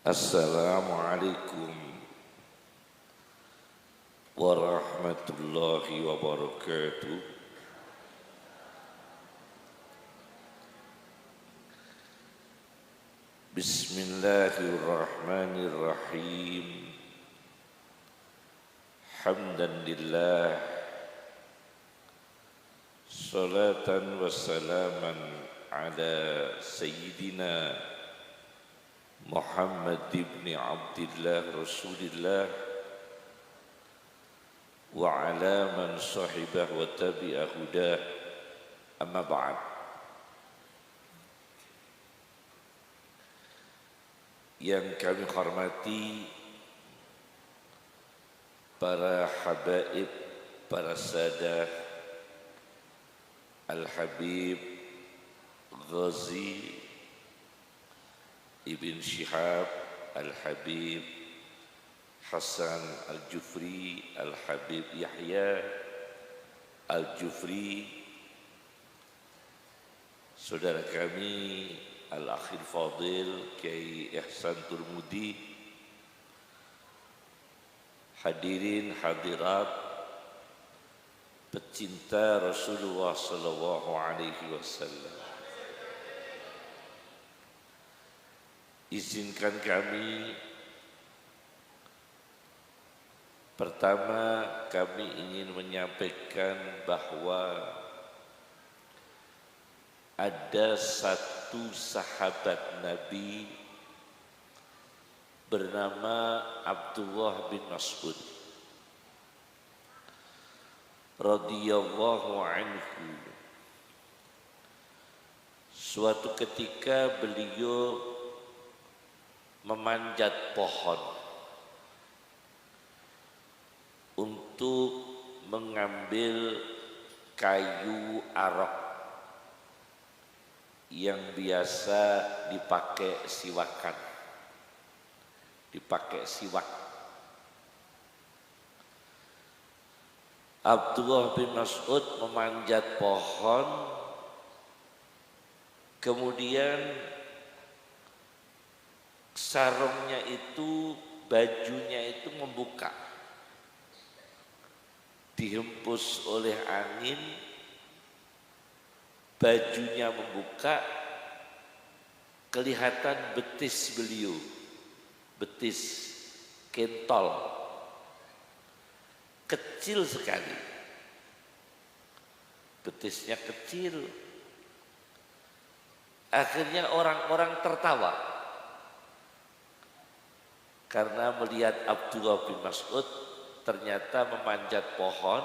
Assalamualaikum warahmatullahi wabarakatuh. Bismillahirrahmanirrahim. Hamdan lillah, salatan wassalaman ala sayyidina Muhammad ibn Abdillah Rasulillah wa ala man sahibah wa tabi'ah hudah, amma ba'd. Yang kami hormati para habaib, para sadah, Al-Habib Ghazi Ibn Shihab, Al-Habib Hasan Al-Jufri, Al-Habib Yahya Al-Jufri, saudara kami Al-Akhil Fadil Kiai Ihsan Turmudi, hadirin hadirat pecinta Rasulullah sallallahu alaihi wasallam. Izinkan kami pertama kami ingin menyampaikan bahwa ada satu sahabat Nabi bernama Abdullah bin Mas'ud radhiyallahu anhu. Suatu ketika beliau memanjat pohon untuk mengambil kayu arok yang biasa dipakai siwakan, dipakai siwak. Abdullah bin Mas'ud memanjat pohon, kemudian sarungnya itu, bajunya itu membuka, dihempus oleh angin, bajunya membuka, kelihatan betis beliau, betis kentol, kecil sekali, betisnya kecil. Akhirnya orang-orang tertawa karena melihat Abdullah bin Mas'ud ternyata memanjat pohon,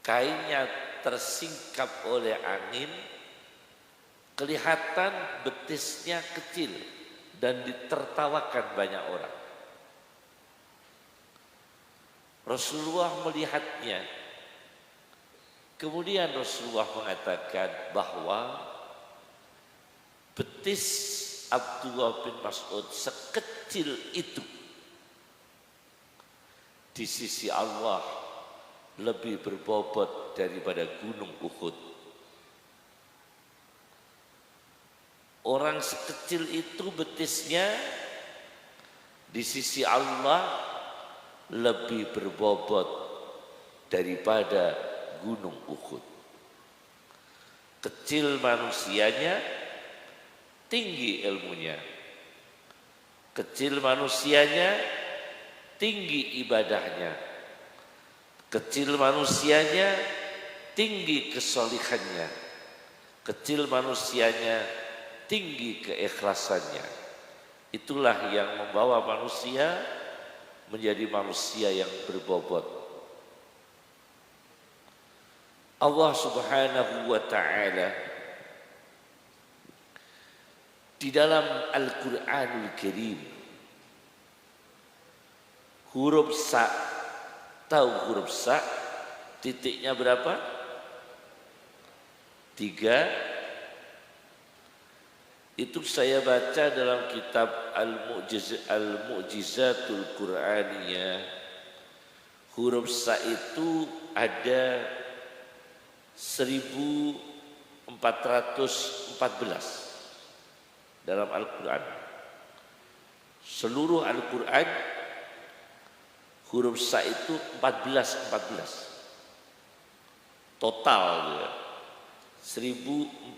kainnya tersingkap oleh angin, kelihatan betisnya kecil dan ditertawakan banyak orang. Rasulullah melihatnya, kemudian Rasulullah mengatakan bahwa betis Abdullah bin Mas'ud sekecil itu di sisi Allah lebih berbobot daripada gunung Uhud. Orang sekecil itu betisnya di sisi Allah lebih berbobot daripada gunung Uhud. Kecil manusianya, tinggi ilmunya. Kecil manusianya, tinggi ibadahnya. Kecil manusianya, tinggi kesolihannya. Kecil manusianya, tinggi keikhlasannya. Itulah yang membawa manusia menjadi manusia yang berbobot. Allah Subhanahu wa ta'ala di dalam Al-Quranul Karim, huruf sa, tahu huruf sa titiknya berapa? 3. Itu saya baca dalam kitab Al-Mu'jizatul Quraniyah. Huruf sa itu ada 1414. dalam Al-Quran. Seluruh Al-Quran huruf sa itu 14 total ya. 1414.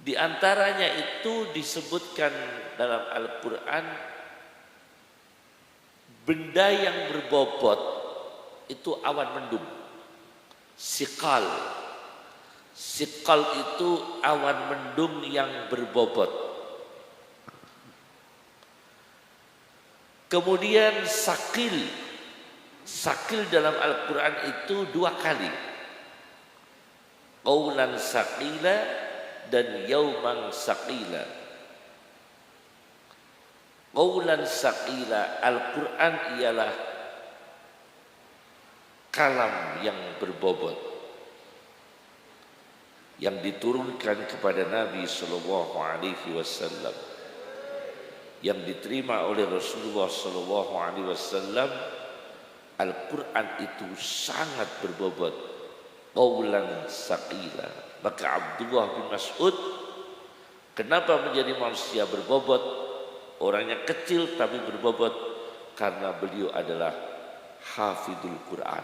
Di antaranya itu disebutkan dalam Al-Quran benda yang berbobot itu awan mendung. Sikal. Sikal itu awan mendung yang berbobot. Kemudian sakil. Sakil dalam Al-Quran itu 2 kali. Qaulan saqila dan yauman saqila. Qaulan saqila, Al-Quran ialah kalam yang berbobot yang diturunkan kepada Nabi Sallallahu Alaihi Wasallam, yang diterima oleh Rasulullah Sallallahu Alaihi Wasallam. Al-Quran itu sangat berbobot. Qaulan saqila. Maka Abdullah bin Mas'ud kenapa menjadi manusia berbobot? Orangnya kecil tapi berbobot karena beliau adalah hafidul Quran,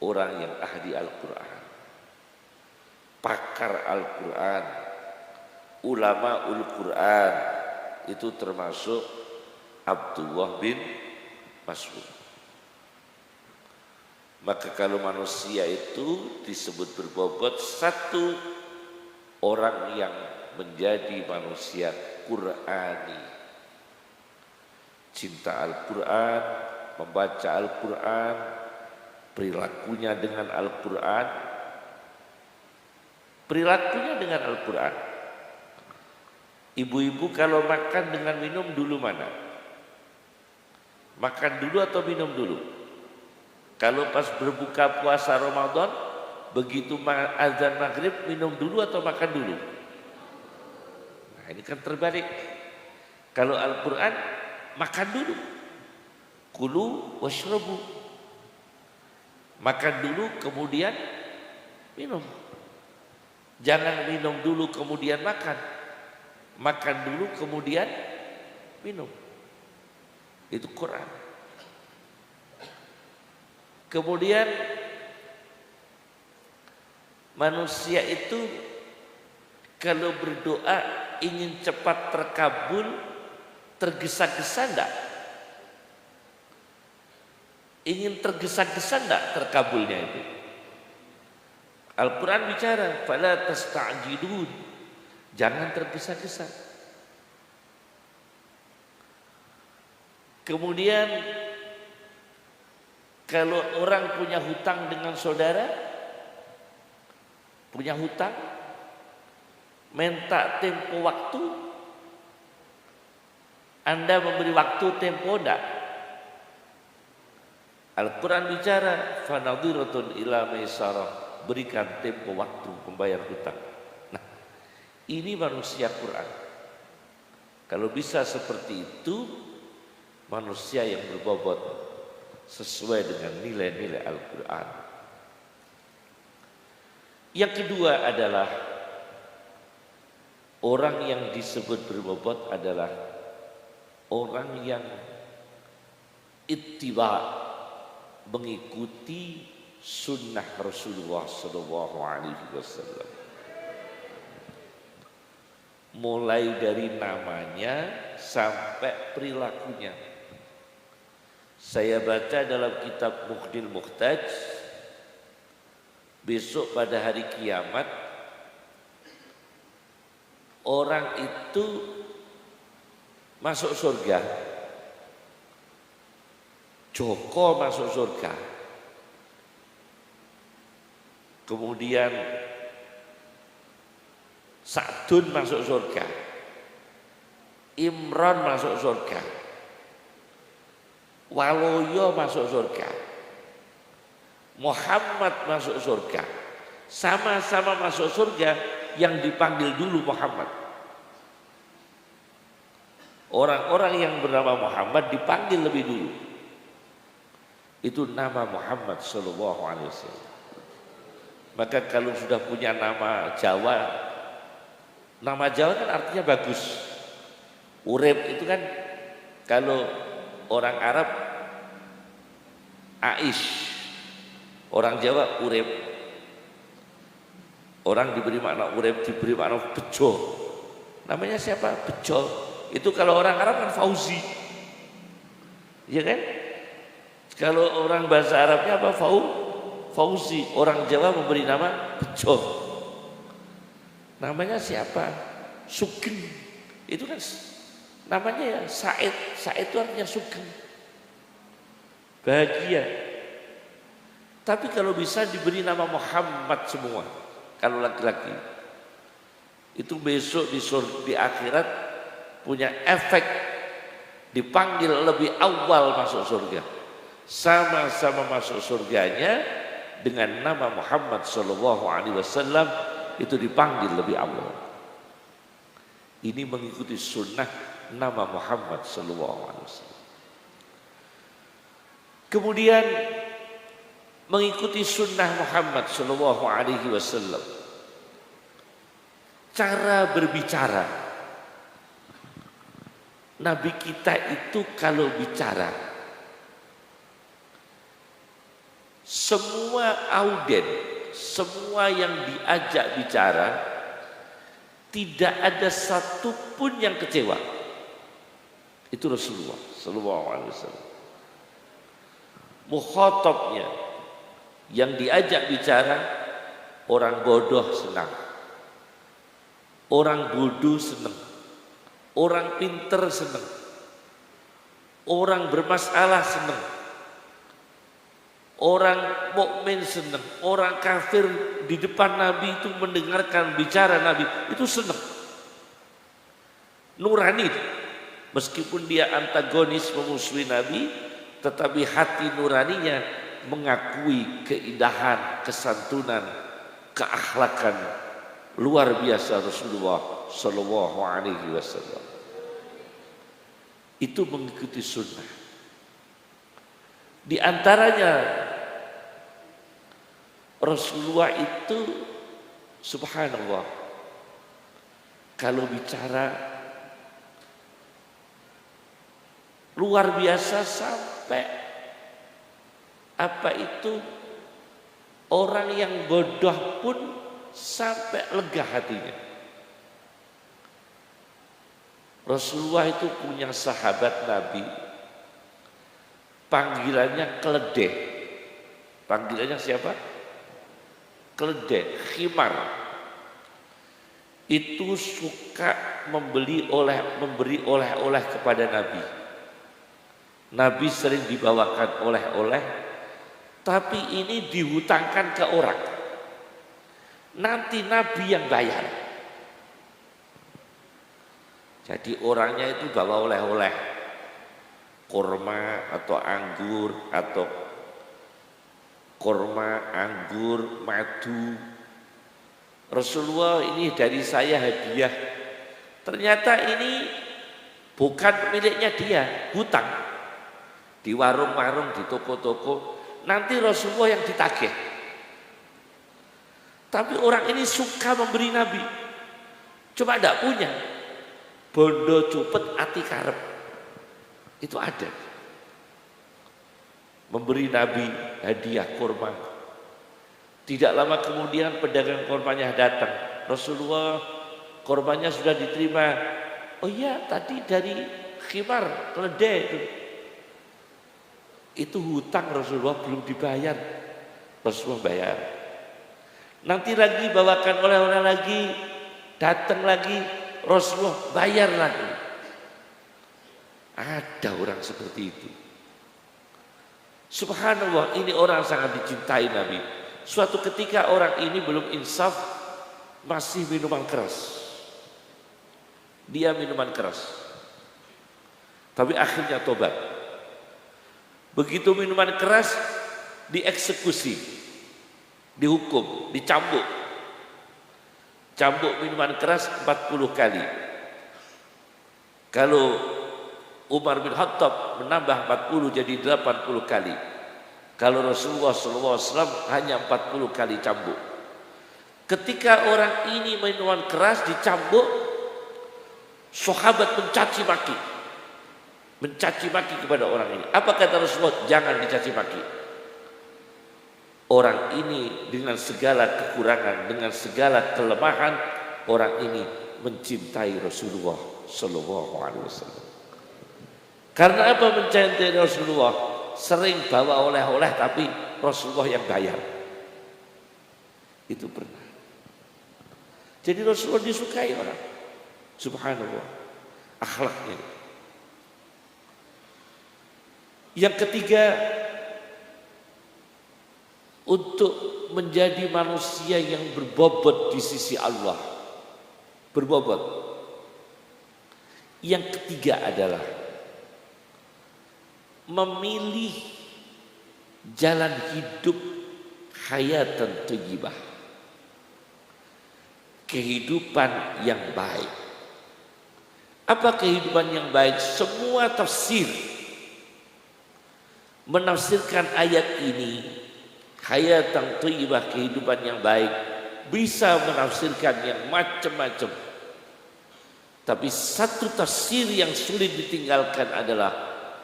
orang yang ahli Al-Quran, pakar Al-Quran, ulama Al-Quran. Itu termasuk Abdullah bin Mas'ud. Maka kalau manusia itu disebut berbobot, satu orang yang menjadi manusia Qur'ani, cinta Al-Quran, membaca Al-Quran, perilakunya dengan Al-Quran, Ibu-ibu kalau makan dengan minum dulu mana? Makan dulu atau minum dulu? Kalau pas berbuka puasa Ramadan, begitu azan maghrib minum dulu atau makan dulu? Nah ini kan terbalik. Kalau Al-Quran makan dulu. Kulu washrabu. Makan dulu kemudian minum. Jangan minum dulu kemudian makan. Makan dulu kemudian minum. Itu Quran. Kemudian manusia itu kalau berdoa ingin cepat terkabul, tergesa-gesa enggak? Ingin tergesa-gesa enggak terkabulnya itu? Al-Quran bicara, fala tasta'jilun, jangan tergesa-gesa. Kemudian kalau orang punya hutang dengan saudara, punya hutang, minta tempo waktu, Anda memberi waktu tempo enggak? Al-Quran bicara, fanadhiratun ila maisarah, berikan tempo waktu membayar hutang. Nah, ini manusia Quran. Kalau bisa seperti itu, manusia yang berbobot sesuai dengan nilai-nilai Al-Quran. Yang kedua adalah orang yang disebut berbobot adalah orang yang ittiba, mengikuti sunnah Rasulullah Sallallahu Alaihi Wasallam. Mulai dari namanya sampai perilakunya. Saya baca dalam kitab Mughnil Muhtaj, besok pada hari kiamat orang itu masuk surga. Joko masuk surga. Kemudian Sa'dun masuk surga. Imran masuk surga. Waloyo masuk surga. Muhammad masuk surga. Sama-sama masuk surga, yang dipanggil dulu Muhammad. Orang-orang yang bernama Muhammad dipanggil lebih dulu. Itu nama Muhammad Sallallahu Alaihi Wasallam. Maka kalau sudah punya nama Jawa kan artinya bagus. Urip itu kan kalau orang Arab Aish, orang Jawa urip. Orang diberi makna urip, diberi makna bejo. Namanya siapa? Bejo. Itu kalau orang Arab kan Fauzi. Iya kan? Kalau orang bahasa Arabnya apa? Fauzi. Orang Jawa memberi nama Bejo. Namanya siapa? Sugeng. Itu kan namanya ya Said. Said itu artinya Sugeng. Bahagia. Tapi kalau bisa diberi nama Muhammad semua. Kalau laki-laki. Itu besok di akhirat punya efek dipanggil lebih awal masuk surga. Sama-sama masuk surganya dengan nama Muhammad sallallahu alaihi wasallam itu dipanggil lebih awal. Ini mengikuti sunnah nama Muhammad sallallahu alaihi wasallam. Kemudian mengikuti sunnah Muhammad sallallahu alaihi wasallam. Cara berbicara. Nabi kita itu kalau bicara, semua auden, semua yang diajak bicara, tidak ada satupun yang kecewa. Itu Rasulullah sallallahu alaihi wasallam. Mukhatabnya yang diajak bicara, orang bodoh senang, orang bodoh senang, orang pinter senang, orang bermasalah senang, orang mukmin senang, orang kafir di depan Nabi itu mendengarkan bicara Nabi itu senang. Nurani, meskipun dia antagonis memusuhi Nabi, tetapi hati nuraninya mengakui keindahan, kesantunan, keakhlakan luar biasa Rasulullah sallallahu alaihi wasallam. Itu mengikuti sunnah. Di antaranya Rasulullah itu subhanallah kalau bicara luar biasa sampai apa itu orang yang bodoh pun sampai lega hatinya. Rasulullah itu punya sahabat Nabi, panggilannya keledai. Panggilannya siapa? Keledai, khimar. Itu suka memberi oleh-oleh kepada Nabi. Nabi sering dibawakan oleh-oleh, tapi ini dihutangkan ke orang. Nanti Nabi yang bayar. Jadi orangnya itu bawa oleh-oleh, kurma atau anggur atau kurma, anggur, madu. Rasulullah ini dari saya hadiah. Ternyata ini bukan miliknya dia, hutang. Di warung-warung, di toko-toko, nanti Rasulullah yang ditagih. Tapi orang ini suka memberi Nabi. Cuma tidak punya. Bondo cupet ati karep. Itu ada. Memberi Nabi hadiah kurma. Tidak lama kemudian pedagang kurmanya datang. Rasulullah kurmanya sudah diterima. Oh iya, tadi dari khimar, keledai itu. Itu hutang Rasulullah belum dibayar. Rasulullah bayar. Nanti lagi bawakan oleh-oleh lagi, datang lagi, Rasulullah bayar lagi. Ada orang seperti itu. Subhanallah, ini orang sangat dicintai Nabi. Suatu ketika orang ini belum insaf, masih minuman keras. Dia minuman keras. Tapi akhirnya tobat. Begitu minuman keras, dieksekusi, dihukum, dicambuk. Cambuk minuman keras 40 kali. Kalau Umar bin Khattab menambah 40 jadi 80 kali. Kalau Rasulullah SAW hanya 40 kali cambuk. Ketika orang ini minuman keras dicambuk, sahabat mencaci maki kepada orang ini. Apa kata Rasulullah? Jangan dicaci maki. Orang ini dengan segala kekurangan, dengan segala kelemahan, orang ini mencintai Rasulullah Sallallahu Alaihi Wasallam. Karena apa mencintai Rasulullah? Sering bawa oleh-oleh tapi Rasulullah yang bayar. Itu pernah. Jadi Rasulullah disukai orang. Subhanallah. Akhlaknya. Yang ketiga, untuk menjadi manusia yang berbobot di sisi Allah. Berbobot. Yang ketiga adalah memilih jalan hidup hayatan thayyibah. Kehidupan yang baik. Apa kehidupan yang baik? Semua tafsir menafsirkan ayat ini, hayatan thayyibah, kehidupan yang baik, bisa menafsirkan yang macam-macam. Tapi satu tafsir yang sulit ditinggalkan adalah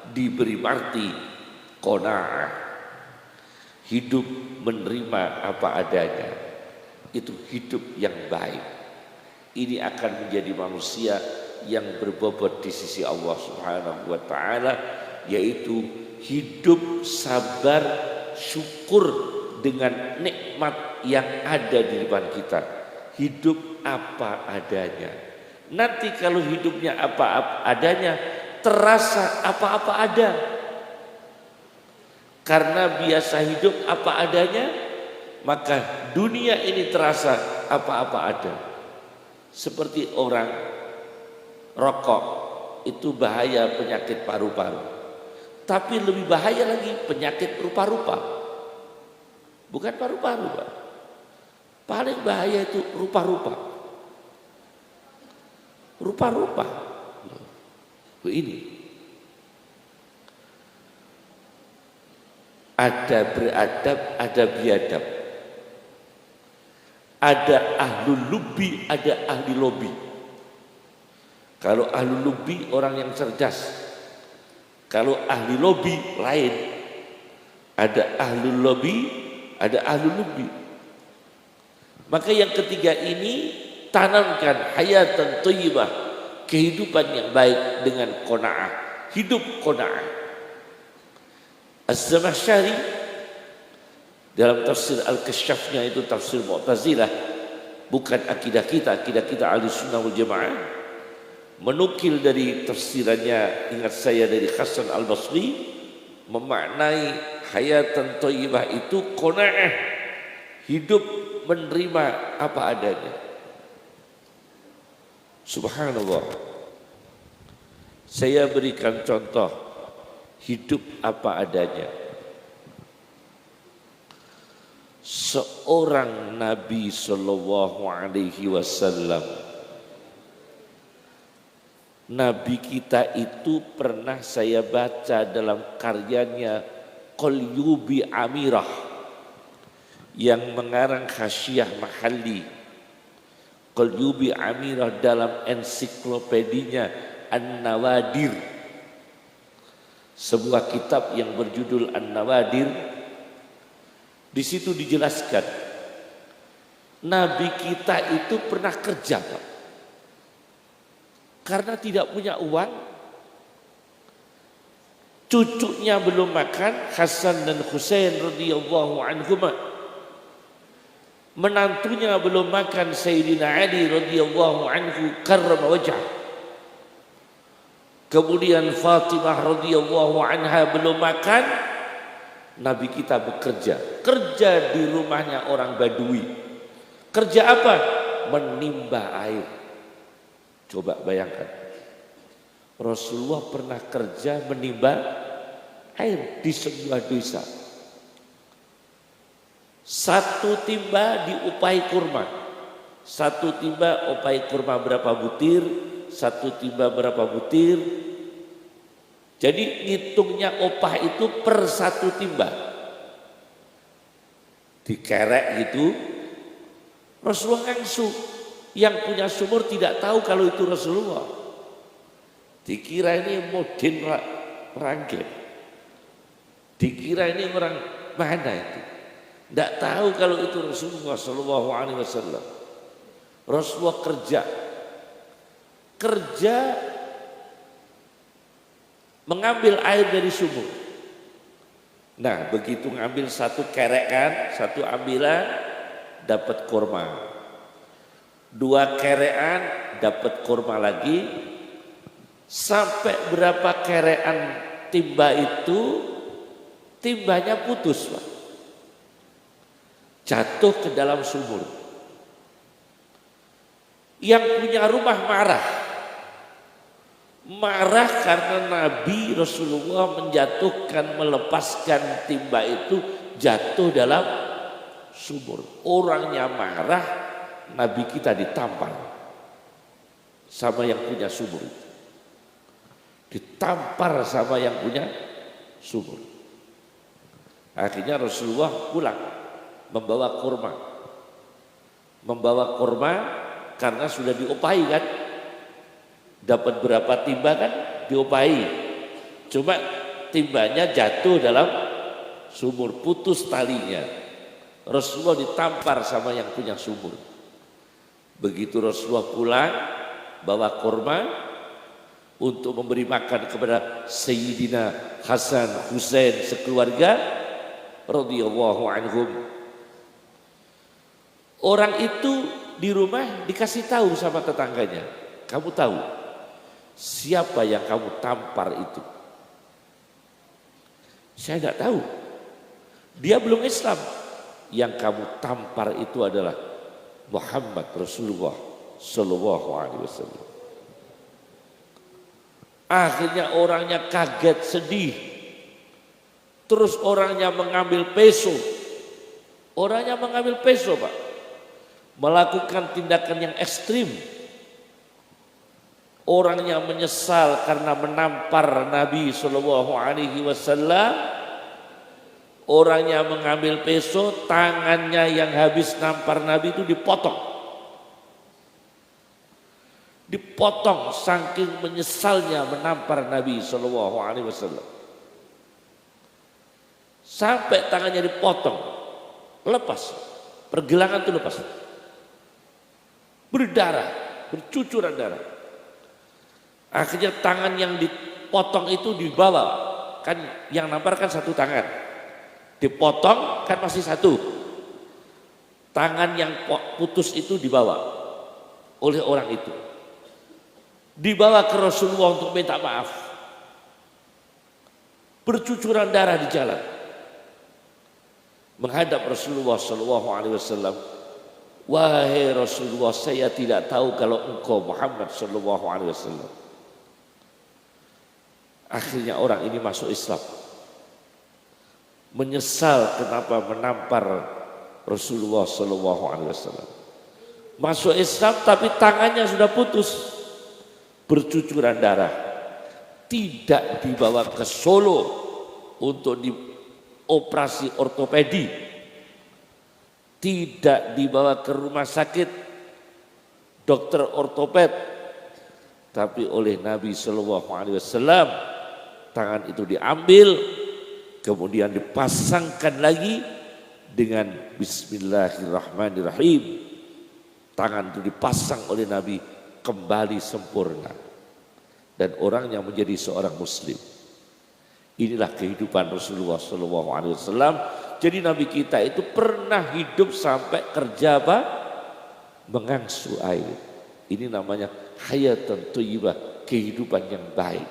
diberi arti qanaah. Hidup menerima apa adanya. Itu hidup yang baik. Ini akan menjadi manusia yang berbobot di sisi Allah Subhanahu wa taala, yaitu hidup sabar syukur dengan nikmat yang ada di depan kita. Hidup apa adanya. Nanti kalau hidupnya apa adanya, terasa apa-apa ada. Karena biasa hidup apa adanya, maka dunia ini terasa apa-apa ada. Seperti orang rokok, itu bahaya penyakit paru-paru. Tapi lebih bahaya lagi penyakit rupa-rupa. Bukan paru-paru, Pak. Paling bahaya itu rupa-rupa. Rupa-rupa. Ini. Ada beradab, ada biadab. Ada ahlul lubbi, ada ahli lobi. Kalau ahlul lubbi orang yang cerdas. Kalau ahli lobi lain. Ada ahlul lobi, ada ahlul lubbi. Maka yang ketiga ini tanamkan hayatan thayyibah, kehidupan yang baik dengan qanaah, hidup qanaah. Az-Zamakhsyari dalam tafsir Al-Kasyafnya, itu tafsir Mu'tazilah, bukan akidah kita Ahlussunnah wal Jamaah, menukil dari tafsirannya, ingat saya, dari Hasan Al-Basri, memaknai hayatan thayyibah itu qanaah, hidup menerima apa adanya. Subhanallah. Saya berikan contoh hidup apa adanya. Seorang Nabi Sallallahu Alaihi Wasallam, Nabi kita itu pernah saya baca dalam karyanya Qalyubi Amirah yang mengarang Hasyiah Mahalli. Qalyubi Amirah dalam ensiklopedinya An-Nawadir, sebuah kitab yang berjudul An-Nawadir. Di situ dijelaskan Nabi kita itu pernah kerja, Pak. Karena tidak punya uang, cucunya belum makan, Hasan dan Husain radhiyallahu anhuma. Menantunya belum makan, Sayyidina Ali radhiyallahu anhu karrama wajah. Kemudian Fatimah radhiyallahu anha belum makan. Nabi kita bekerja, kerja di rumahnya orang Badui. Kerja apa? Menimba air. Coba bayangkan, Rasulullah pernah kerja menimba air di sebuah desa. Satu timba diupahi kurma. Satu timba upahi kurma berapa butir, satu timba berapa butir. Jadi ngitungnya upah itu per satu timba. Dikerek gitu, Rasulullah ngangsu. Yang punya sumur tidak tahu kalau itu Rasulullah. Dikira ini modern rangkep. Dikira ini orang mana itu. Tidak tahu kalau itu Rasulullah Sallallahu Alaihi Wasallam. Rasulullah kerja mengambil air dari sumur. Nah begitu ngambil satu kerekan, satu ambilan dapat kurma. 2 kerekan dapat kurma lagi. Sampai berapa kerekan timba itu, timbanya putus Pak. Jatuh ke dalam sumur. Yang punya rumah marah karena Nabi Rasulullah menjatuhkan, melepaskan timba itu jatuh dalam sumur. Orangnya marah, Nabi kita ditampar sama yang punya sumur itu. Ditampar sama yang punya sumur. Akhirnya Rasulullah pulang membawa kurma karena sudah diopahi kan. Dapat berapa timba kan diopahi. Cuma timbanya jatuh dalam sumur, putus talinya. Rasulullah ditampar sama yang punya sumur. Begitu Rasulullah pulang bawa kurma untuk memberi makan kepada Sayyidina Hasan Husain sekeluarga radhiyallahu anhum. Orang itu di rumah dikasih tahu sama tetangganya, kamu tahu siapa yang kamu tampar itu? Saya tidak tahu. Dia belum Islam. Yang kamu tampar itu adalah Muhammad Rasulullah Sallallahu Alaihi Wasallam. Akhirnya orangnya kaget, sedih. Terus orangnya mengambil peso. Orangnya mengambil peso Pak. Melakukan tindakan yang ekstrim. Orangnya menyesal karena menampar Nabi Sallallahu Alaihi Wasallam. Orangnya mengambil peso, tangannya yang habis nampar Nabi itu dipotong. Dipotong saking menyesalnya menampar Nabi Sallallahu Alaihi Wasallam. Sampai tangannya dipotong, lepas, pergelangan itu lepas, berdarah, bercucuran darah. Akhirnya tangan yang dipotong itu dibawa, kan yang nampar kan satu tangan, dipotong kan masih satu. Tangan yang putus itu dibawa oleh orang itu. Dibawa ke Rasulullah untuk minta maaf. Bercucuran darah di jalan. Menghadap Rasulullah Sallallahu Alaihi Wasallam. Wahai Rasulullah, saya tidak tahu kalau engkau Muhammad Sallallahu Alaihi Wasallam. Akhirnya orang ini masuk Islam. Menyesal kenapa menampar Rasulullah Sallallahu Alaihi Wasallam. Masuk Islam tapi tangannya sudah putus. Bercucuran darah, tidak dibawa ke Solo untuk dioperasi ortopedi, tidak dibawa ke rumah sakit dokter ortoped, tapi oleh Nabi Sallallahu Alaihi Wasallam tangan itu diambil, kemudian dipasangkan lagi dengan Bismillahirrahmanirrahim. Tangan itu dipasang oleh Nabi kembali sempurna dan orangnya menjadi seorang muslim. Inilah kehidupan Rasulullah SAW. Jadi Nabi kita itu pernah hidup sampai kerja apa? Mengangsu air. Ini namanya hayatan thayyibah, kehidupan yang baik,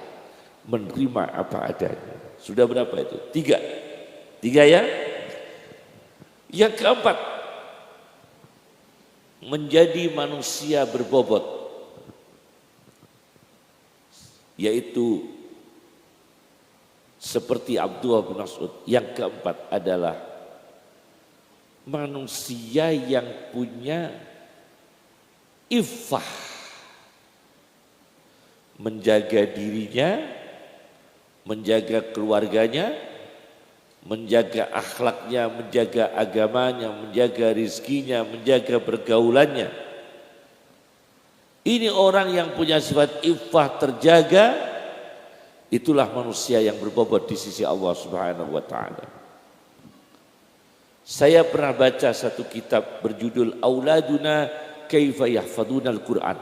menerima apa adanya. Sudah berapa itu? 3 ya. Yang keempat, menjadi manusia berbobot, yaitu seperti Abdullah bin Mas'ud. Yang keempat adalah manusia yang punya iffah, menjaga dirinya, menjaga keluarganya, menjaga akhlaknya, menjaga agamanya, menjaga rizkinya, menjaga pergaulannya. Ini orang yang punya sifat iffah terjaga, itulah manusia yang berbobot di sisi Allah Subhanahu wa taala. Saya pernah baca satu kitab berjudul Auladuna Kaifa Yahfadunal Quran.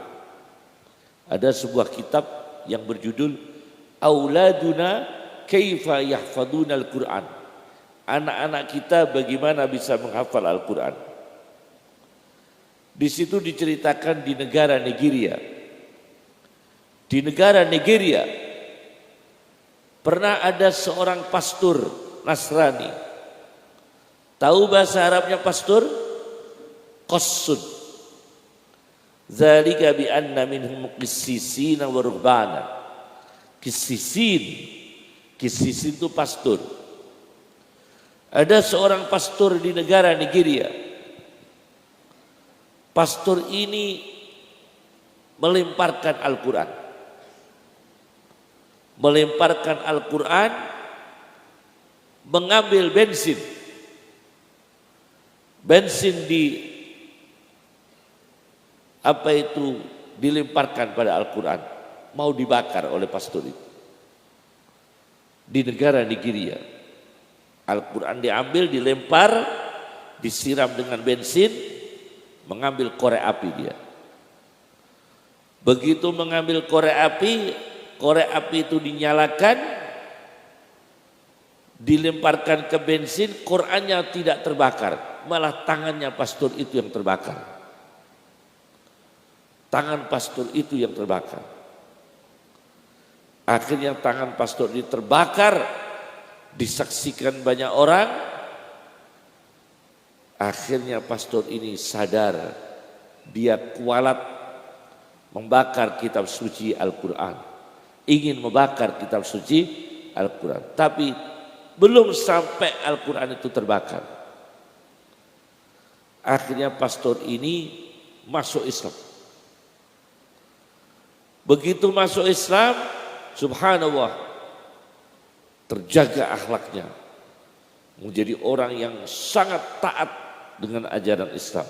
Ada sebuah kitab yang berjudul Auladuna Kaifa Yahfadunal Quran. Anak-anak kita bagaimana bisa menghafal Al-Quran. Di situ diceritakan di negara Nigeria. Di negara Nigeria pernah ada seorang pastor Nasrani. Tahu bahasa Arabnya pastor? Qassun. Dzalika bi anna minhum qissisina wa ruhbana. Qissisin itu pastor. Ada seorang pastor di negara Nigeria. Pastor ini melemparkan Al-Quran. Melemparkan Al-Quran, mengambil bensin dilemparkan pada Al-Quran, mau dibakar oleh pastor itu. Di negara Nigeria, Al-Quran diambil, dilempar, disiram dengan bensin, mengambil korek api dia. Begitu mengambil korek api itu dinyalakan, dilemparkan ke bensin, Qurannya tidak terbakar, malah tangannya pastor itu yang terbakar. Tangan pastor itu yang terbakar. Akhirnya tangan pastor ini terbakar, disaksikan banyak orang. Akhirnya pastor ini sadar, dia kualat membakar kitab suci Al-Quran, ingin membakar kitab suci Al-Quran, tapi belum sampai Al-Quran itu terbakar. Akhirnya pastor ini masuk Islam. Begitu masuk Islam, subhanallah, terjaga akhlaknya, menjadi orang yang sangat taat dengan ajaran Islam.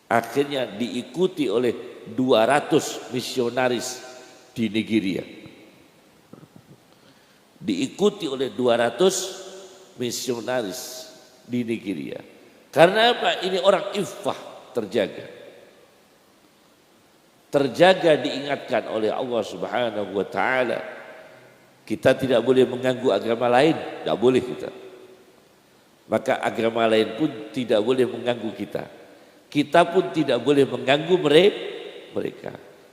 Akhirnya diikuti oleh 200 misionaris di Nigeria. Diikuti oleh 200 misionaris di Nigeria. Karena apa? Ini orang iffah, terjaga. Terjaga, diingatkan oleh Allah Subhanahu wa taala. Kita tidak boleh mengganggu agama lain, tidak boleh kita. Maka agama lain pun tidak boleh mengganggu kita. Kita pun tidak boleh mengganggu mereka.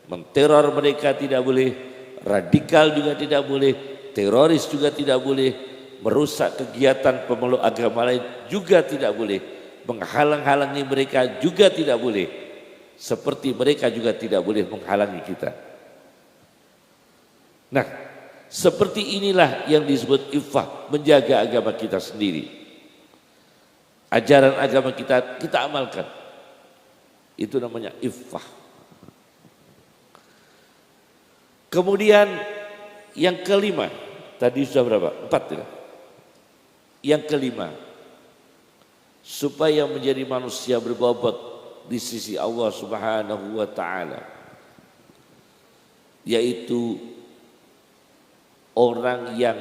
Menteror mereka tidak boleh, radikal juga tidak boleh, teroris juga tidak boleh, merusak kegiatan pemeluk agama lain juga tidak boleh, menghalang-halangi mereka juga tidak boleh, seperti mereka juga tidak boleh menghalangi kita. Nah, seperti inilah yang disebut iffah, menjaga agama kita sendiri. Ajaran agama kita amalkan. Itu namanya iffah. Kemudian yang kelima, tadi sudah berapa? 4 ya. Yang kelima, supaya menjadi manusia berbobot di sisi Allah Subhanahu wa taala, yaitu orang yang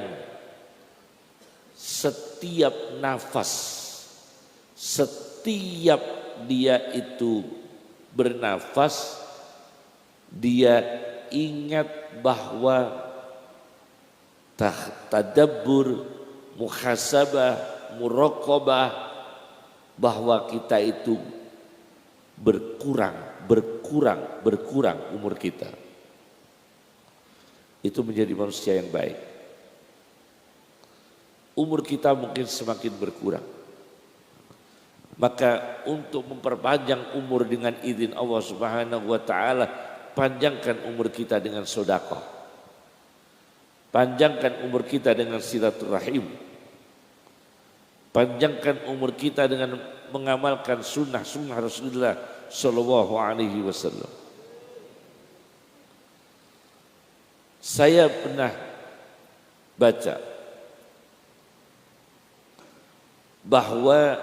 setiap nafas, setiap dia itu bernafas, dia ingat bahwa tadabbur, muhasabah, muraqabah, bahwa kita itu berkurang umur kita. Itu menjadi manusia yang baik. Umur kita mungkin semakin berkurang. Maka untuk memperpanjang umur dengan izin Allah Subhanahu wa taala, panjangkan umur kita dengan sedekah. Panjangkan umur kita dengan silaturahim. Panjangkan umur kita dengan mengamalkan sunnah-sunnah Rasulullah sallallahu alaihi wasallam. Saya pernah baca bahwa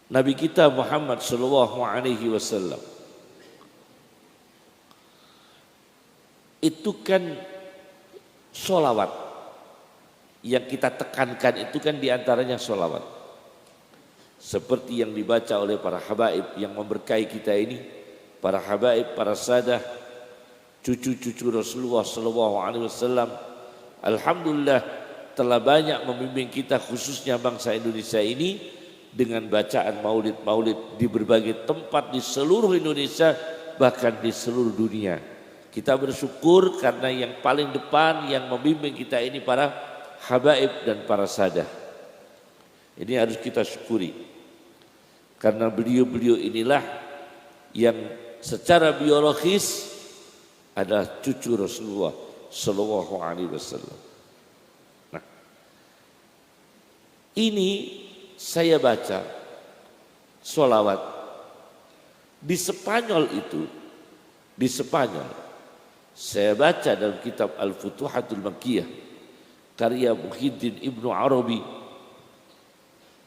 Nabi kita Muhammad sallallahu alaihi wasallam itu kan sholawat yang kita tekankan itu kan diantaranya sholawat seperti yang dibaca oleh para habaib yang memberkahi kita ini, para habaib, para sadah, cucu-cucu Rasulullah sallallahu alaihi wasallam. Alhamdulillah telah banyak membimbing kita khususnya bangsa Indonesia ini dengan bacaan maulid-maulid di berbagai tempat di seluruh Indonesia bahkan di seluruh dunia. Kita bersyukur karena yang paling depan yang membimbing kita ini para habaib dan para sadah. Ini harus kita syukuri karena beliau-beliau inilah yang secara biologis adalah cucu Rasulullah sallallahu alaihi wasallam. Nah, ini saya baca sholawat di Spanyol itu, di Spanyol saya baca dalam kitab Al-Futuhatul Makkiyah karya Muhyiddin Ibnu Arabi.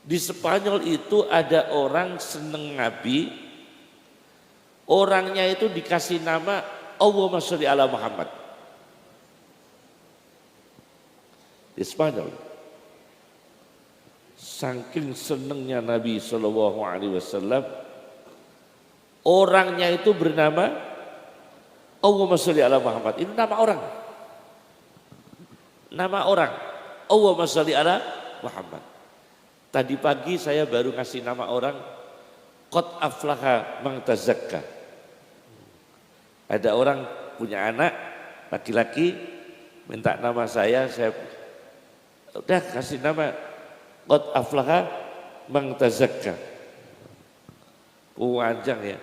Di Spanyol itu ada orang seneng Nabi, orangnya itu dikasih nama Allahumma sholli ala Muhammad. Di Spanyol, saking senengnya Nabi Shallallahu Alaihi Wasallam, orangnya itu bernama Allahumma sholli ala Muhammad. Itu nama orang, nama orang Allahumma sholli ala Muhammad. Tadi pagi saya baru kasih nama orang Qad aflaha man tazakka. Ada orang punya anak laki-laki minta nama saya udah kasih nama Qad aflaha man tazakka. Panjang ya.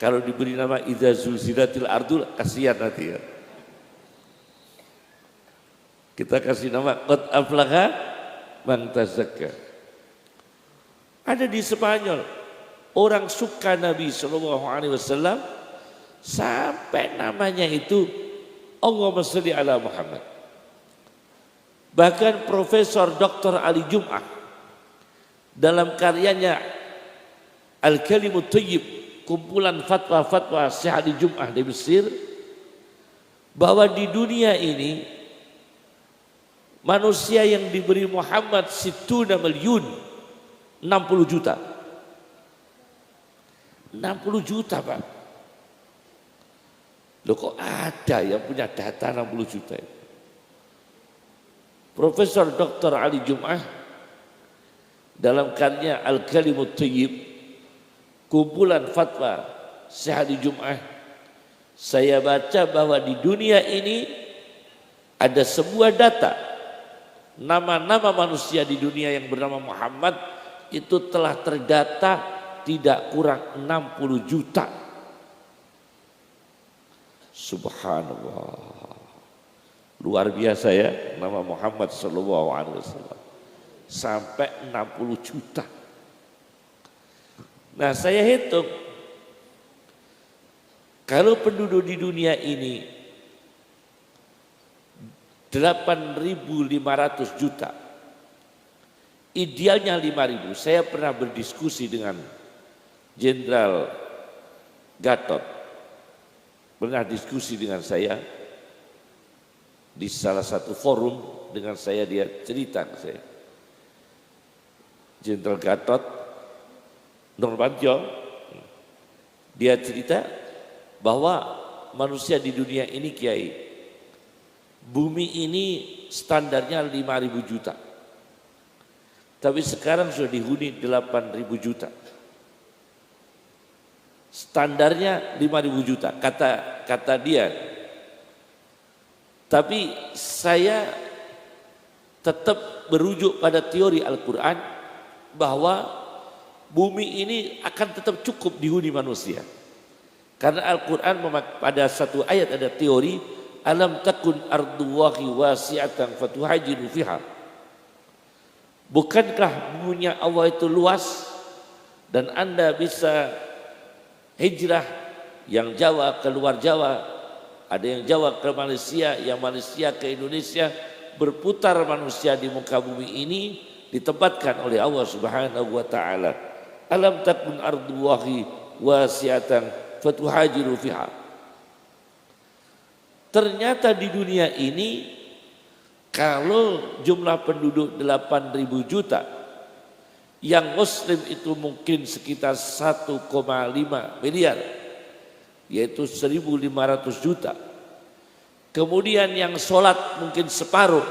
Kalau diberi nama Idza zulzilatil ardul kasihan nanti ya. Kita kasih nama Qad aflaha man tazakka. Ada di Spanyol orang suka Nabi sallallahu alaihi wasallam sampai namanya itu Allahumma sholli ala Muhammad. Bahkan Profesor Dr. Ali Jum'ah dalam karyanya Al-Kalimut Thayyib, kumpulan fatwa-fatwa Syekh Ali Jum'ah di Mesir, bahwa di dunia ini manusia yang diberi Muhammad situna milyun, 60 juta. 60 juta Pak. Loh kok ada yang punya data 60 juta itu? Profesor Dr. Ali Jum'ah dalam karya Al-Kalimut Thayyib, kumpulan fatwa Syekh Ali Jum'ah, saya baca bahwa di dunia ini ada sebuah data nama-nama manusia di dunia yang bernama Muhammad itu telah terdata tidak kurang 60 juta. Subhanallah. Luar biasa ya nama Muhammad sallallahu alaihi wasallam. Sampai 60 juta. Nah, saya hitung kalau penduduk di dunia ini 8.500 juta, idealnya 5.000. Saya pernah berdiskusi dengan Jenderal Gatot, pernah diskusi dengan saya di salah satu forum dengan saya, dia cerita ke saya. Jenderal Gatot Nurmantyo, dia cerita bahwa manusia di dunia ini Kiai, bumi ini standarnya 5.000 juta. Tapi sekarang sudah dihuni 8.000 juta. Standarnya 5.000 juta, kata dia. Tapi saya tetap berujuk pada teori Al-Quran bahwa bumi ini akan tetap cukup dihuni manusia. Karena Al-Quran pada satu ayat ada teori alam takun ardullahi wasi'atan fatuhajiru fiha. Bukankah buminya Allah itu luas dan Anda bisa hijrah, yang Jawa ke luar Jawa, ada yang Jawa ke Malaysia, yang Malaysia ke Indonesia, berputar manusia di muka bumi ini ditempatkan oleh Allah Subhanahu wa taala. Alam takun ardullahi wasi'atan fatuhajiru fiha. Ternyata di dunia ini kalau jumlah penduduk 8.000 juta, yang muslim itu mungkin sekitar 1,5 miliar, yaitu 1.500 juta. Kemudian yang sholat mungkin separuh.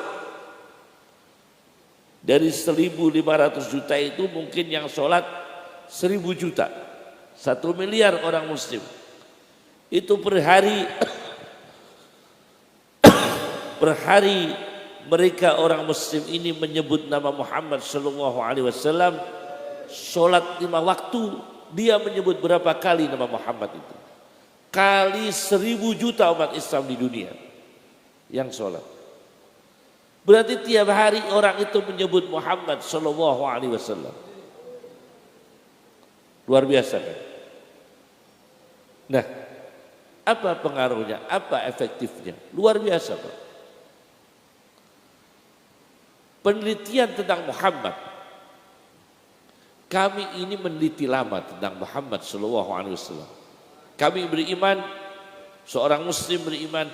Dari 1.500 juta itu mungkin yang sholat 1.000 juta. 1 miliar orang muslim. Itu per hari mereka orang muslim ini menyebut nama Muhammad sallallahu alaihi wasallam. Sholat 5 waktu, dia menyebut berapa kali nama Muhammad itu? Kali 1.000 juta umat Islam di dunia yang sholat. Berarti tiap hari orang itu menyebut Muhammad sallallahu alaihi wasallam. Luar biasa kan? Nah, apa pengaruhnya? Apa efektifnya? Luar biasa, Pak. Penelitian tentang Muhammad. Kami ini meneliti lama tentang Muhammad sallallahu alaihi wasallam. Kami beriman, seorang muslim beriman,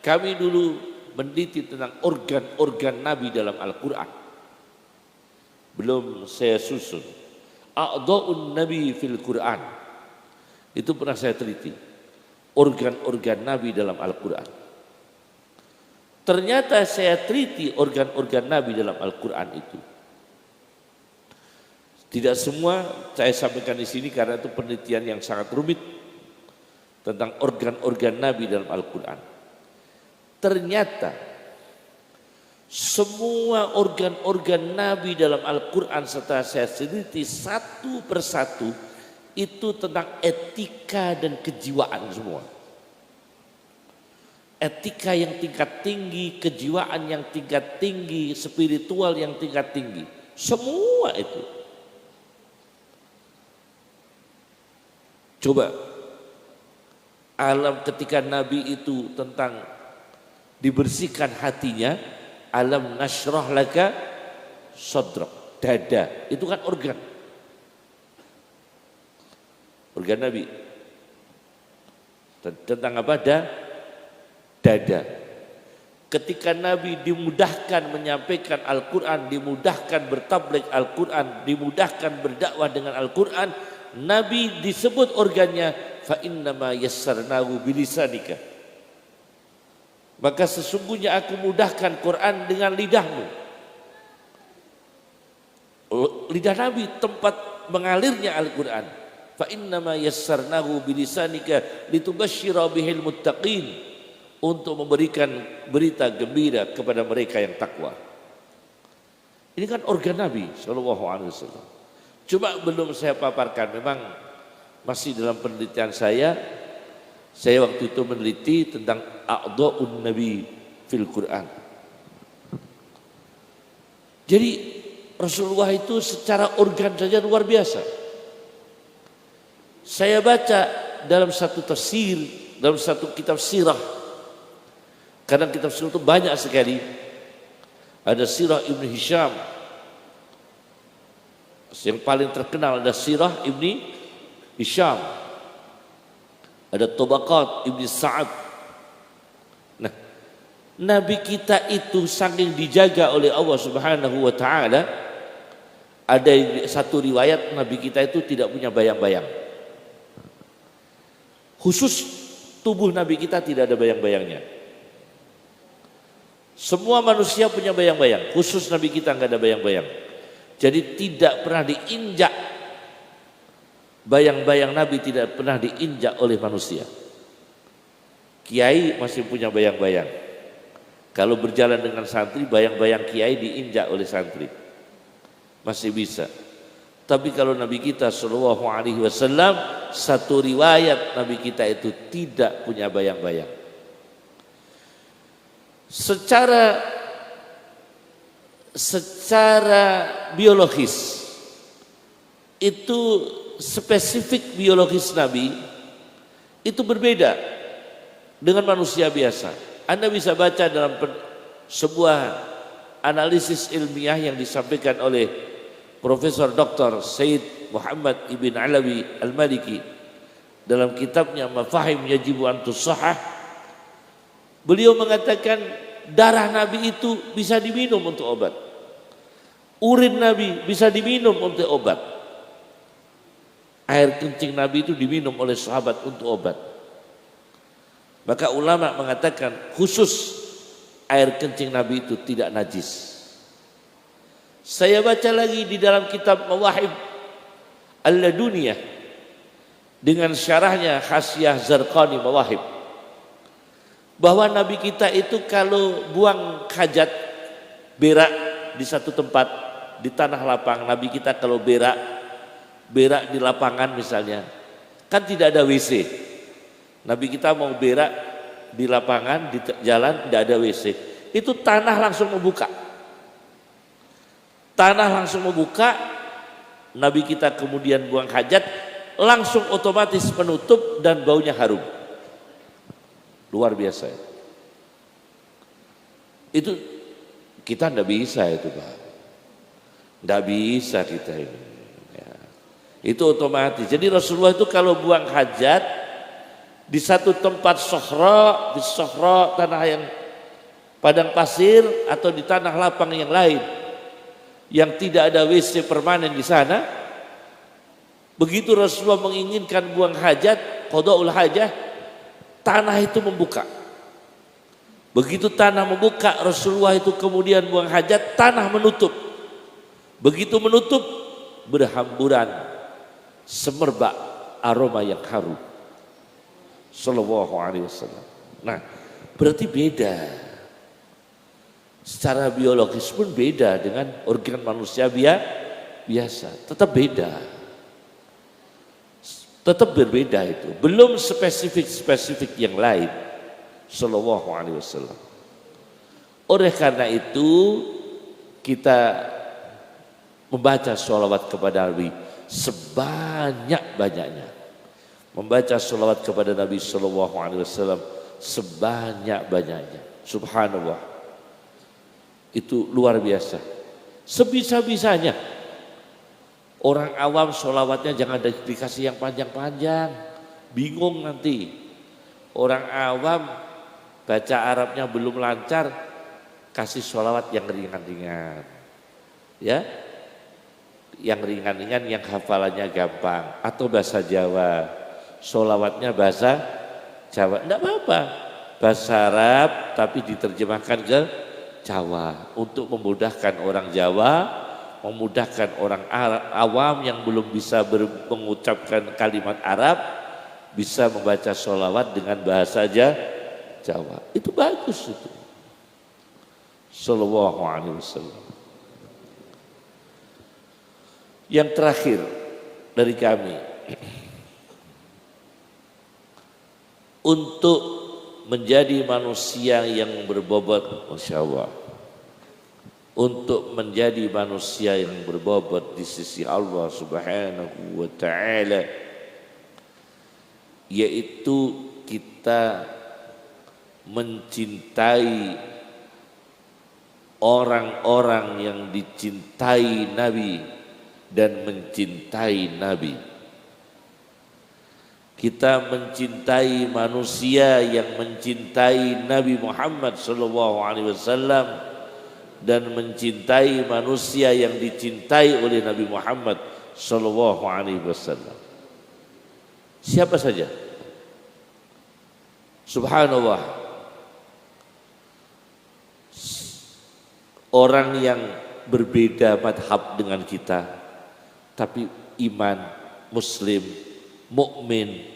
kami dulu meneliti tentang organ-organ Nabi dalam Al-Quran. Belum saya susun. A'dha'un Nabi fil Quran. Itu pernah saya teliti. Organ-organ Nabi dalam Al-Quran. Ternyata saya teliti organ-organ Nabi dalam Al-Quran itu. Tidak semua saya sampaikan di sini karena itu penelitian yang sangat rumit tentang organ-organ Nabi dalam Al-Quran. Ternyata semua organ-organ Nabi dalam Al-Quran setelah saya teliti satu persatu itu tentang etika dan kejiwaan semua. Etika yang tingkat tinggi, kejiwaan yang tingkat tinggi, spiritual yang tingkat tinggi. Semua itu. Coba alam ketika Nabi itu tentang dibersihkan hatinya, alam nashrah laka sadrak, dada, itu kan organ Nabi. Tentang apa? Dada. Ketika Nabi dimudahkan menyampaikan Al-Quran, dimudahkan bertabligh Al-Quran, dimudahkan berdakwah dengan Al-Quran, Nabi disebut organnya fa innama yassarnahu bilisanika. Maka sesungguhnya aku mudahkan Quran dengan lidahmu. Lidah Nabi tempat mengalirnya Al-Quran. Fa innama yassarnahu bilisanika litubashshira bihil muttaqin, untuk memberikan berita gembira kepada mereka yang takwa. Ini kan organ Nabi sallallahu alaihi wasallam. Cuma belum saya paparkan, memang masih dalam penelitian saya. Saya waktu itu meneliti tentang a'dha'un Nabi fil Quran. Jadi Rasulullah itu secara organ saja luar biasa. Saya baca dalam satu tafsir, dalam satu kitab sirah. Kadang kitab sirah itu banyak sekali. Ada sirah Ibn Hisham. Yang paling terkenal ada sirah Ibn Hisham. Ada Tabaqat Ibn Sa'ad. Nah, Nabi kita itu saking dijaga oleh Allah Subhanahu wa taala, ada satu riwayat Nabi kita itu tidak punya bayang-bayang. Khusus tubuh Nabi kita tidak ada bayang-bayangnya. Semua manusia punya bayang-bayang, khusus Nabi kita enggak ada bayang-bayang. Jadi tidak pernah diinjak, bayang-bayang Nabi tidak pernah diinjak oleh manusia. Kiai masih punya bayang-bayang. Kalau berjalan dengan santri, bayang-bayang kiai diinjak oleh santri, masih bisa. Tapi kalau Nabi kita sallallahu alaihi wasallam, satu riwayat Nabi kita itu tidak punya bayang-bayang. Secara biologis itu spesifik biologis Nabi itu berbeda dengan manusia biasa. Anda bisa baca dalam sebuah analisis ilmiah yang disampaikan oleh Profesor Dr. Said Muhammad Ibn Alawi Al-Maliki dalam kitabnya Mafahim Yajibu an Tussahah, beliau mengatakan darah Nabi itu bisa diminum untuk obat, urin Nabi bisa diminum untuk obat, air kencing Nabi itu diminum oleh sahabat untuk obat. Maka ulama mengatakan khusus air kencing Nabi itu tidak najis. Saya baca lagi di dalam kitab Mawahib Al-Laduniyah dengan syarahnya Khasiyah Zarqani Mawahib, bahwa Nabi kita itu kalau buang hajat berak di satu tempat di tanah lapang, Nabi kita kalau berak di lapangan misalnya, kan tidak ada WC. Nabi kita mau berak di lapangan, di jalan tidak ada WC, itu tanah langsung membuka. Tanah langsung membuka, Nabi kita kemudian buang hajat, langsung otomatis penutup dan baunya harum. Luar biasa. Itu kita tidak bisa itu Pak. Tidak bisa kita ini. Ya. Itu otomatis. Jadi Rasulullah itu kalau buang hajat di satu tempat di sohro tanah yang padang pasir atau di tanah lapang yang lain yang tidak ada WC permanen di sana, begitu Rasulullah menginginkan buang hajat, qada'ul hajah, tanah itu membuka. Begitu tanah membuka, Rasulullah itu kemudian buang hajat, tanah menutup. Begitu menutup, berhamburan semerbak aroma yang harum. Sallallahu alaihi wasallam. Nah, berarti beda. Secara biologis pun beda dengan organ manusia biasa. Tetap beda. Tetap berbeda itu. Belum spesifik yang lain. Sallallahu alaihi wasallam. Oleh karena itu kita membaca sholawat kepada Nabi sebanyak-banyaknya. Membaca sholawat kepada Nabi Sallallahu Alaihi Wasallam sebanyak-banyaknya. Subhanallah, itu luar biasa. Sebisa-bisanya orang awam sholawatnya jangan dikasih yang panjang-panjang, bingung nanti. Orang awam baca Arabnya belum lancar, kasih sholawat yang ringan-ringan, ya, yang ringan-ringan, yang hafalannya gampang, atau bahasa Jawa. Sholawatnya bahasa Jawa, enggak apa-apa, bahasa Arab tapi diterjemahkan ke Jawa untuk memudahkan orang Jawa, memudahkan orang awam yang belum bisa mengucapkan kalimat Arab, bisa membaca sholawat dengan bahasa Jawa. Itu bagus itu. Sallallahu alaihi wasallam. Yang terakhir dari kami, untuk menjadi manusia yang berbobot, Masya Allah, untuk menjadi manusia yang berbobot di sisi Allah Subhanahu wa Ta'ala, yaitu kita mencintai orang-orang yang dicintai Nabi dan mencintai Nabi. Kita mencintai manusia yang mencintai Nabi Muhammad SAW dan mencintai manusia yang dicintai oleh Nabi Muhammad SAW. Siapa saja. Subhanallah. Orang yang berbeda madhab dengan kita, tapi iman, muslim, mukmin,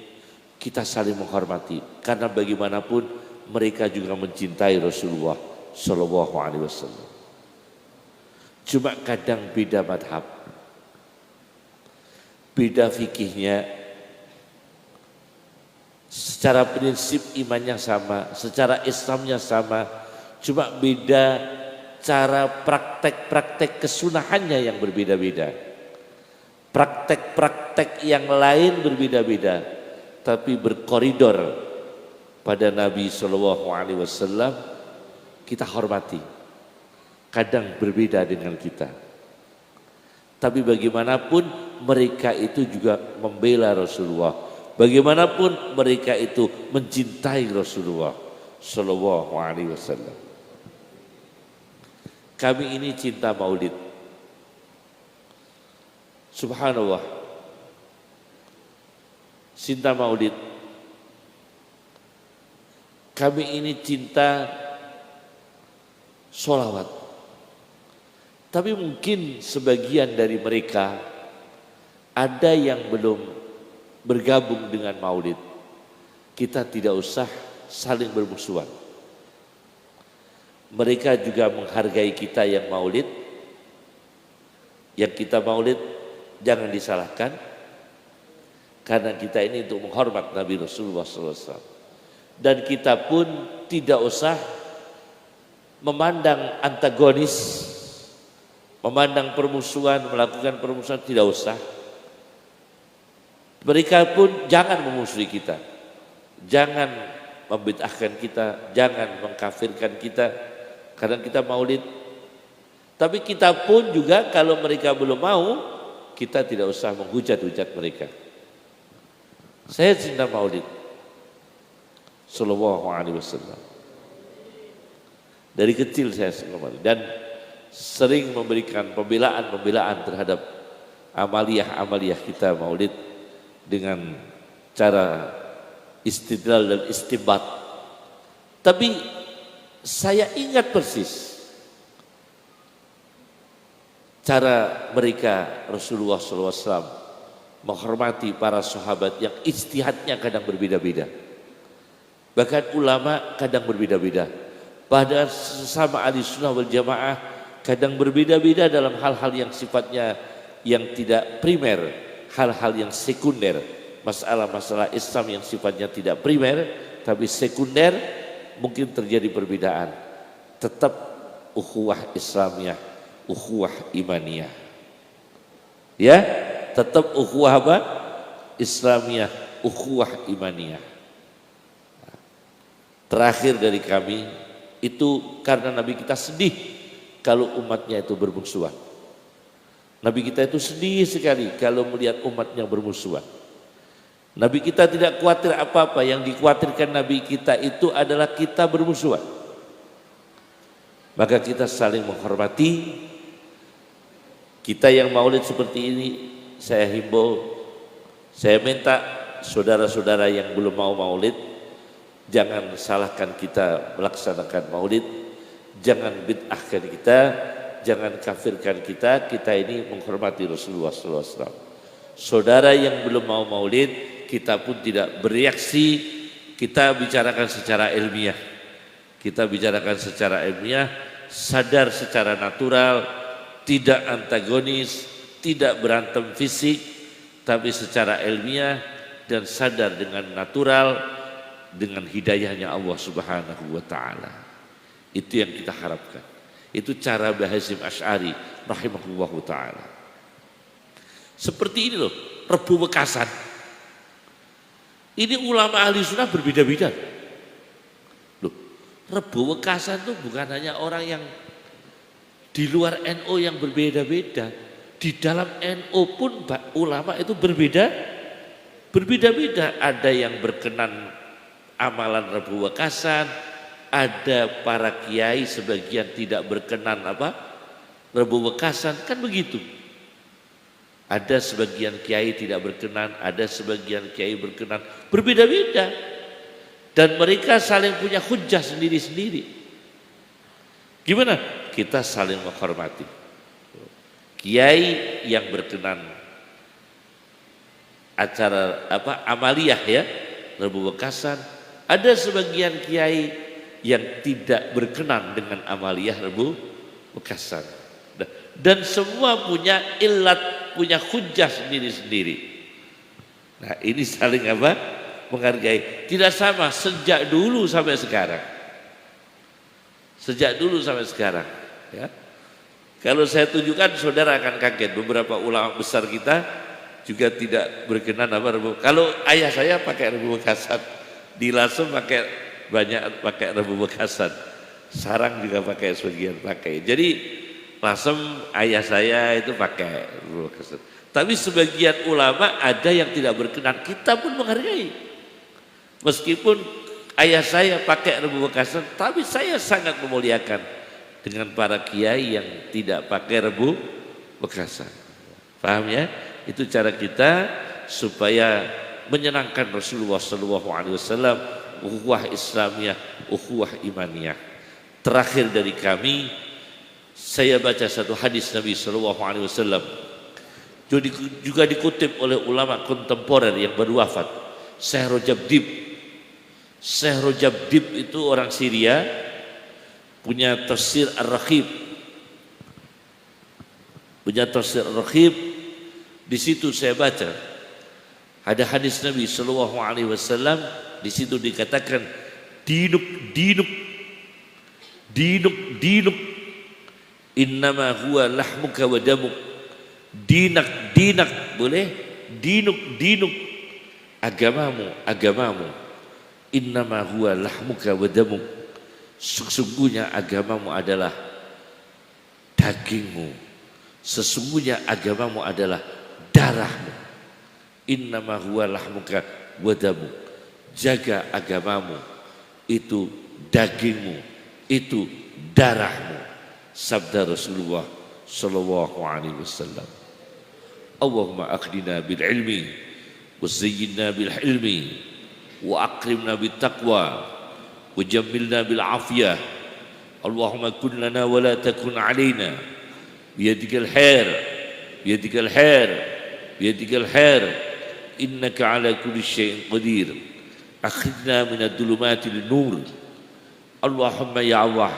kita saling menghormati, karena bagaimanapun mereka juga mencintai Rasulullah Sallallahu Alaihi Wasallam. Cuma kadang beda madhab, beda fikihnya. Secara prinsip imannya sama, secara Islamnya sama, cuma beda cara praktek-praktek kesunahannya yang berbeda-beda. Praktek-praktek yang lain berbeda-beda, tapi berkoridor pada Nabi Sallallahu Alaihi Wasallam kita hormati. kadang berbeda dengan kita. Tapi bagaimanapun mereka itu juga membela Rasulullah. Bagaimanapun mereka itu mencintai Rasulullah Sallallahu Alaihi Wasallam. Kami ini cinta Maulid. Subhanallah. Cinta Maulid. Kami ini cinta sholawat. Tapi mungkin sebagian dari mereka ada yang belum bergabung dengan Maulid. Kita tidak usah saling bermusuhan. Mereka juga menghargai kita yang Maulid. Yang kita Maulid jangan disalahkan. Karena kita ini untuk menghormat Nabi Rasulullah SAW. Dan kita pun tidak usah memandang antagonis, memandang permusuhan, melakukan permusuhan, tidak usah. Mereka pun jangan memusuhi kita, jangan membid'ahkan kita, jangan mengkafirkan kita karena kita Maulid. Tapi kita pun juga kalau mereka belum mau, kita tidak usah menghujat-hujat mereka. Saya cinta Maulid Sallallahu Alaihi Wasallam. Dari kecil saya suka Maulid dan sering memberikan pembelaan terhadap amaliyah kita Maulid dengan cara istidlal dan istinbat. Tapi saya ingat persis cara mereka Rasulullah SAW menghormati para sahabat yang ijtihadnya kadang berbeda-beda. Bahkan ulama kadang berbeda-beda. Pada sesama ahli sunnah wal jamaah kadang berbeda-beda dalam hal-hal yang sifatnya yang tidak primer, hal-hal yang sekunder, masalah-masalah Islam yang sifatnya tidak primer tapi sekunder mungkin terjadi perbedaan. Tetap ukhuwah Islamiyah, ukhuwah imaniyah. Ya, tetap ukhuwah apa? Islamiyah, ukhuwah imaniyah. Terakhir dari kami itu karena Nabi kita sedih kalau umatnya itu bermusuhan. Nabi kita itu sedih sekali kalau melihat umatnya bermusuhan. Nabi kita tidak khawatir apa-apa, yang dikhawatirkan Nabi kita itu adalah kita bermusuhan. Maka kita saling menghormati. Kita yang Maulid seperti ini, saya himbau, saya minta saudara-saudara yang belum mau Maulid, jangan salahkan kita melaksanakan Maulid, jangan bid'ahkan kita, jangan kafirkan kita. Kita ini menghormati Rasulullah SAW. Saudara yang belum mau Maulid, kita pun tidak bereaksi. Kita bicarakan secara ilmiah. Kita bicarakan secara ilmiah, sadar secara natural, tidak antagonis, tidak berantem fisik, tapi secara ilmiah dan sadar dengan natural, dengan hidayahnya Allah Subhanahu wa Ta'ala. Itu yang kita harapkan. Itu cara Bahazim Asy'ari rahimahullahu ta'ala. Seperti ini loh, Rebu Wekasan. Ini ulama ahli sunnah berbeda-beda. Loh, Rebu Wekasan itu bukan hanya orang yang di luar NU yang berbeda-beda. Di dalam NU pun ulama itu berbeda-beda. Ada yang berkenan amalan Rebu Wekasan, ada para kiai sebagian tidak berkenan Rebu Wekasan, kan begitu. Ada sebagian kiai tidak berkenan, ada sebagian kiai berkenan, berbeda-beda. Dan mereka saling punya hujah sendiri-sendiri. Gimana? Kita saling menghormati. Kiai yang berkenan acara amaliyah ya, Rebu Wekasan, ada sebagian kiai yang tidak berkenan dengan amaliyah Rebu Wekasan. Dan semua punya ilat, punya hujah sendiri-sendiri. Nah, ini saling menghargai. Tidak sama sejak dulu sampai sekarang. Sejak dulu sampai sekarang, ya. Kalau saya tunjukkan saudara akan kaget, beberapa ulama besar kita juga tidak berkenan kalau ayah saya pakai Rebu Wekasan, di Lasem pakai Rebu Wekasan. Sarang juga pakai, sebagian pakai. Jadi lasem ayah saya itu pakai rubah kasar. Tapi sebagian ulama ada yang tidak berkenan, kita pun menghargai. Meskipun ayah saya pakai rubah kasar, tapi saya sangat memuliakan dengan para kiai yang tidak pakai rubah kasar. Paham ya? Itu cara kita supaya menyenangkan Rasulullah SAW, ukhuwah Islamiyah, ukhuwah imaniyah. Terakhir dari kami, saya baca satu hadis Nabi SAW, juga dikutip oleh ulama kontemporer yang baru wafat, Syekh Rajab Dib. Syekh Rajab Dib itu orang Syria, punya tafsir Ar-Raghib. Punya tafsir Ar-Raghib. Di situ saya baca ada hadis Nabi SAW, di situ dikatakan dinuk innama huwa lahmuka wa damuk. Dinak boleh, dinuk agamamu innama huwa lahmuka wa damuk. Sesungguhnya agamamu adalah dagingmu, sesungguhnya agamamu adalah darahmu. Innama huwa lahmuka wa damuk. Jaga agamamu, itu dagingmu, itu darahmu. Sabda Rasulullah sallallahu alaihi wasallam. Allahumma akhdina bil ilmi wa zayyinna bil hilmi wa akrimna bit taqwa wa jammilna bil afiyah. Allahumma kun lana wa la takun alaina biyadikal khair biyadikal khair biyadikal khair innaka ala kulli syai'in qadir. Akhrijna min adh-dhulumati lin-nur. Allahumma ya Allah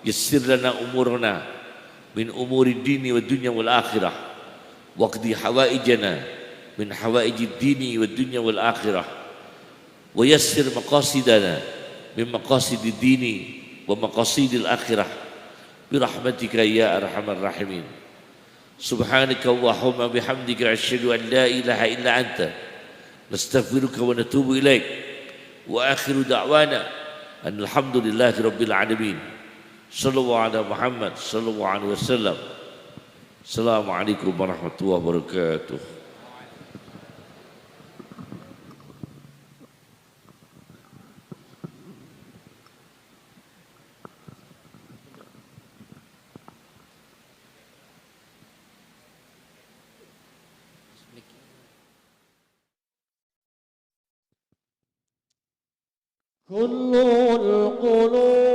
yassir lana umurana min umuri dini wa dunya wal akhirah waqdi hawaijana min hawaijid dini wa dunya wal akhirah wa yassir maqasidana min maqasidid dini wa maqasidil akhirah birahmatika ya arhamar rahimin. Subhanaka Allahumma bihamdika asyhadu an la ilaha illa anta nastaghfiruka wa natubu ilaik wa akhiru da'wana alhamdulillahi rabbil alamin. Sallallahu ala Muhammad sallallahu alaihi wasallam. Assalamualaikum warahmatullahi wabarakatuh. كل القلوب